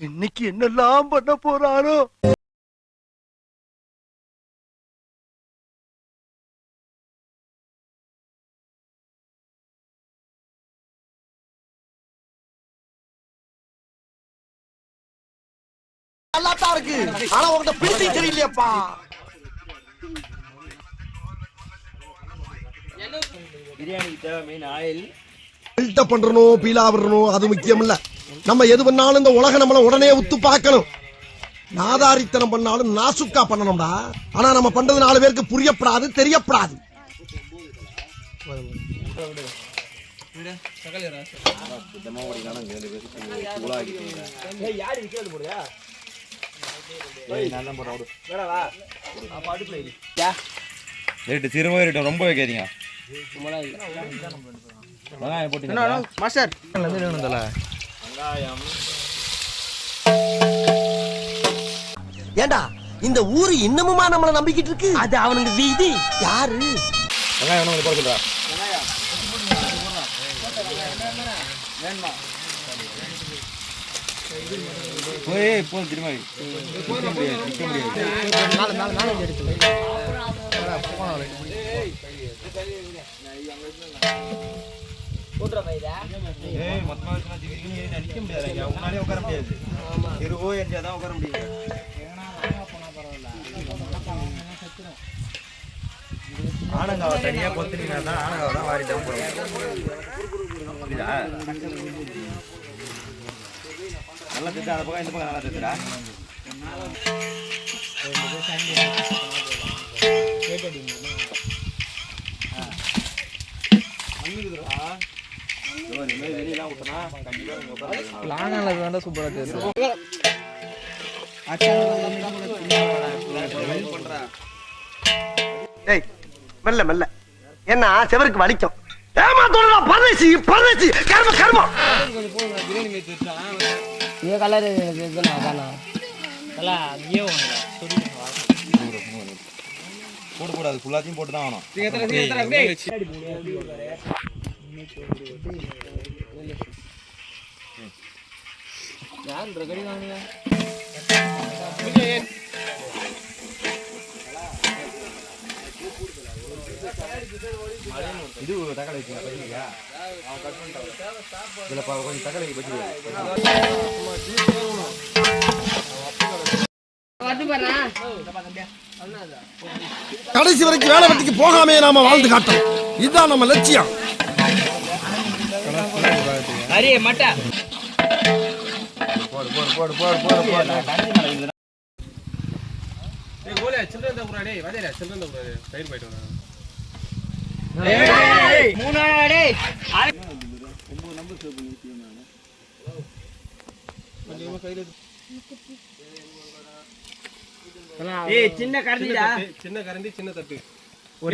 இன்னைக்கு என்னெல்லாம் பண்ண போறாரோ. நல்லாத்தான் இருக்கு, ஆனா உங்கள்கிட்ட பிடிச்சி சரியில்லையாப்பா. பிரியாணிக்கு தேவை மெயின் ஆயில். ஃபில்டர் பண்றணும், பீலா விடணும், அது முக்கியம் இல்ல. நம்ம எது பண்ணாலும் இந்த உலக நம்மள உடனே உத்து பார்க்கணும். நாதாரித்தனம் பண்ணாலும் நாசுக்கா பண்ணணும்டா. ஆனா நம்ம பண்றது 4 பேருக்கு புரியப்படாது, தெரியப்படாது. ரொம்ப வைக்காதீங்க. ஏண்டா இந்த ஊரு இன்னமுமா நம்மள நம்பிக்கிட்டு இருக்கு? அது அவனுக்கு வீதி. யாரு ஆனங்காவை தனியா கொத்துனீங்கன்னா ஆனங்காவை தான் வாரி தான் நல்லா திட்டு. அந்த பக்கம் இந்த பக்கம் நல்லா திட்டுடா. வெளியெல்லாம் விட்டனா கண்டிப்பா சூப்பரா தெரியும். மெல்ல மெல்ல என்ன செவருக்கு வலிக்கும். ஏமாத்தோட பரதேசி பரதேசி கர்ம கர்மம். ये कलर देना गाना கலா ये होगा போட கூடாது, ஃபுல்லாத்தையும் போட்டு தான் ஆகணும். யார் ரெடி வாங்குங்க. இது தக்காளி வச்சுக்கா. இதுல கொஞ்சம் தக்காளி வச்சு கடைசி வரைக்கும் வேலை வெட்டிக்கு போகாமே நாம வாழ்ந்து காட்டோம். இதுதான் நம்ம லட்சியம். அரே மட்டா போடு போடு போடு போடு போடு போடு. ஏய் கோலே சில்றந்த குறா டேய் வாடேடா சில்றந்த குறா டைம் போய்ட்டு வா. ஏய் மூணாடா டேய் 9 நம்பர் சேவ் பண்ணி வச்சிருக்கேன் நான். கொஞ்சமா கையில ஏய் சின்ன கரண்டிடா. சின்ன கரண்டி சின்ன தட்டு. ஒரு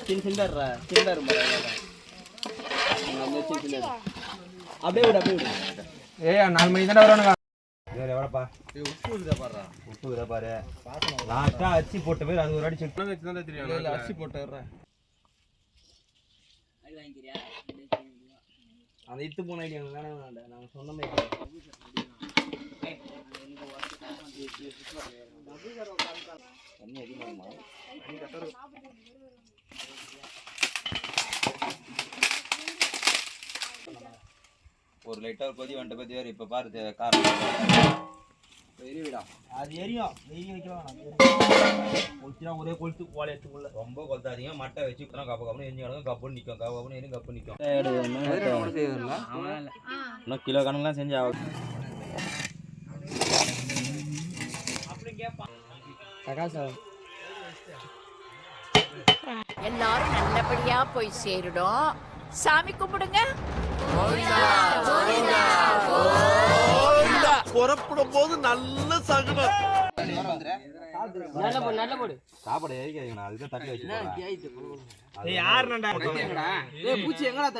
சின்னடா சின்னடா மரடா. நம்ம சின்னடா அப்படியே விடு அப்படியே விடு. ஏய் 4 மணி தான வரானுங்க. வேற எவடப்பா? ஏய் உப்புக்குதா பாறா. உப்புக்குதா பாரு. லாஸ்டா அச்சி போட்ட பேர் அது ஒரு அடி செக் சின்னதா தெரியும். இல்ல அரிசி போட்டுறற. அடி வாங்கிறியா? அந்த இத்து போன ஐடியா வேணா வேண்டாம். நான் சொன்ன மாதிரி தண்ணி அதிகமாகுமா? தண்ணி கட்டற ஒரு லைட்டா ஒரு கொதி வந்துட்ட பத்தி வேற இப்ப பாரு காரணம் எரிவிடா. அது எரியும் வெயில் வைக்கலாம். கொளுத்தினா ஒரே கொளுத்து கோலையத்துக்குள்ள ரொம்ப கொளுத்தாதீங்க. மட்டை வச்சு கப்ப கப்பன்னு எரிஞ்சு கிடக்கும். கப்புன்னு நிற்கும் கப்புன்னு எரியும் கப்பு நிற்கும். இன்னும் கிலோ கணக்குலாம் செஞ்சு ஆகும். எல்லாரும் நல்லபடியா போய் சேருடும். சாமி கும்பிடுங்க. புறப்படும் போது நல்ல சகுனம். நல்ல போடு சாப்பாடு எரிக்காதீங்கண்ணா அதுதான் தட்டி வச்சு யாருடா பூச்சி எங்கடா